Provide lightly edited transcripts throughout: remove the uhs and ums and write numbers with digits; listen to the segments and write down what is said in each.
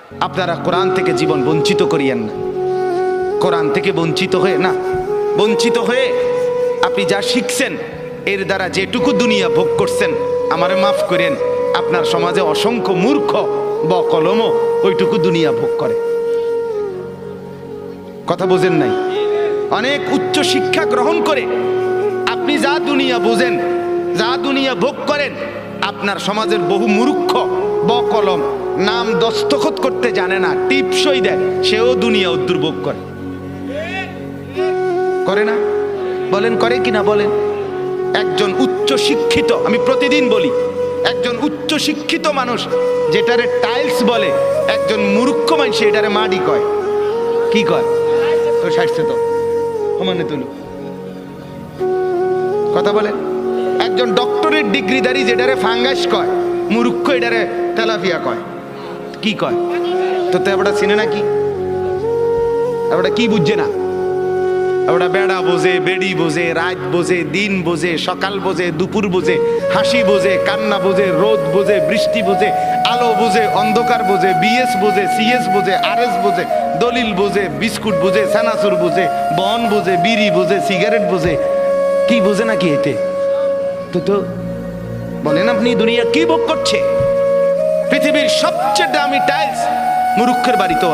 আপনারা কোরআন থেকে জীবন বঞ্চিত করিয়েন না। কোরআন থেকে বঞ্চিত হয়ে আপনি যা শিখছেন এর দ্বারা যেটুকু দুনিয়া ভোগ করছেন, আমারে মাফ করেন, আপনার সমাজে অসংখ্য মূর্খ বকলমও ওইটুকু দুনিয়া ভোগ করে। কথা বোঝেন নাই? অনেক উচ্চ শিক্ষা গ্রহণ করে আপনি যা দুনিয়া বোঝেন, যা দুনিয়া ভোগ করেন, আপনার সমাজের বহু মূর্খ বকলম নাম দস্তখত করতে জানে না, টিপসই দেয়, সেও দুনিয়া দুর্ভোগ করে না? বলেন করে কিনা বলেন? একজন উচ্চ শিক্ষিত, আমি প্রতিদিন বলি, একজন উচ্চ শিক্ষিত মানুষ যেটারে টাইলস বলে, একজন মূর্খ মানুষ এটারে মাটি কয়। কি কয়? তো শাস্তে তো সমানে তুলো কথা বলেন। একজন ডক্টরেট ডিগ্রিধারী যেটারে ফাঙ্গাস কয়, মূর্খ এটারে তেলাপিয়া কয়। কি কয়? তো এবারটা চিনে না, কি এবারটা কি বুঝছে না? ওটা বেড়া বোঝে, বেড়ি বোঝে, রাত বোঝে, দিন বোঝে, সকাল বোঝে, দুপুর বোঝে, হাসি বোঝে, কান্না বোঝে, রোদ বোঝে, বৃষ্টি বোঝে, আলো বোঝে, অন্ধকার বোঝে, বিএস বোঝে, সিএস বোঝে, আরএস বোঝে, দলিল বোঝে, বিস্কুট বোঝে, সানাসুর বোঝে, বন বোঝে, বিড়ি বোঝে, সিগারেট বোঝে। কি বোঝে নাকি এতে? তো বলেন আপনি দুনিয়া কি ভোগ করছে? পৃথিবীর সবচেয়ে দামি টাইলস মূর্খের বাড়িতেও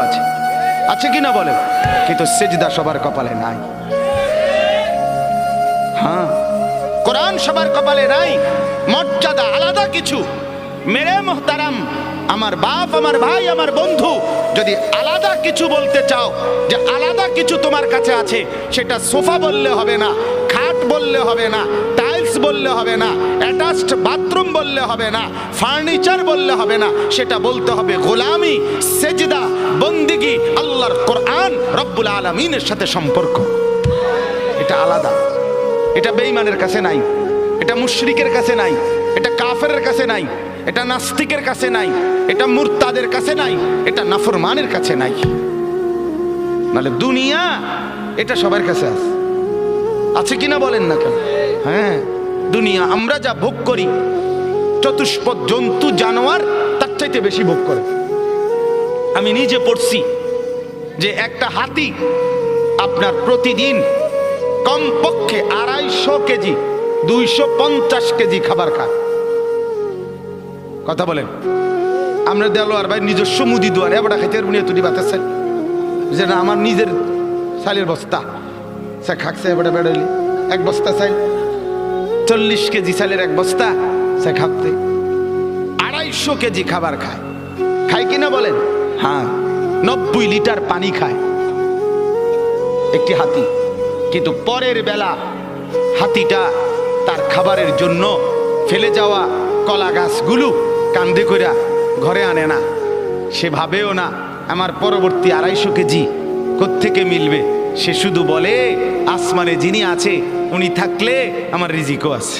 আছে কি না বলেন? কিন্তু সেজদা সবার কপালে নাই। হ্যাঁ, কোরআন সবার কপালে নাই। মর্যাদা আলাদা কিছু। মেরে মোহতারাম, আমার বাপ, আমার ভাই, আমার বন্ধু, যদি আলাদা কিছু বলতে চাও, যে আলাদা কিছু তোমার কাছে আছে, সেটা সোফা বললে হবে না, খাট বললে হবে না, টাইলস বললে হবে না, অ্যাটাচড বাথরুম বললে হবে না, ফার্নিচার বললে হবে না, সেটা বলতে হবে গোলামি, সেজদা, বন্দিগি, আল্লাহর কোরআন, রব্বুল আলামিনের সাথে সম্পর্ক। এটা আলাদা। এটা বেঈমানের কাছে নাই, এটা মুশরিকের কাছে নাই, এটা কাফেরের কাছে নাই, এটা নাস্তিকের কাছে নাই, এটা মুরতাদের কাছে নাই, এটা নাফরমানের কাছে নাই। মানে দুনিয়া এটা সবার কাছে আছে কিনা বলেন না কেন? হ্যাঁ, দুনিয়া আমরা যা ভোগ করি, চতুষ্পদ জন্তু জানোয়ার তার চাইতে বেশি ভোগ করে। আমি নিজে পড়ছি যে একটা হাতি আপনার প্রতিদিন কমপক্ষে 250 কেজি 250 কেজি খাবার খায়। কথা বলেন? আমরা দেলোয়ার ভাই নিজস্ব মুদি দুয়ারে এবার খাইতে পারবো না, তুই বাতাস যে না আমার নিজের চালের বস্তা সে খাচ্ছে, এবার বেড়াইলি এক বস্তা চাল, 40 কেজি চালের এক বস্তা সে খাচ্ছে, 250 কেজি খাবার খায় কিনা বলেন? হ্যাঁ, 90 লিটার পানি খায় একটি হাতি। কিন্তু পরের বেলা হাতিটা তার খাবারের জন্য ফেলে যাওয়া কলা গাছগুলো কান্দে কইরা ঘরে আনে না। সে ভাবেও না আমার পরবর্তী 250 কেজি কোত্থেকে মিলবে। সে শুধু বলে আসমানে যিনি আছে উনি থাকলে আমার রিজিকও আছে।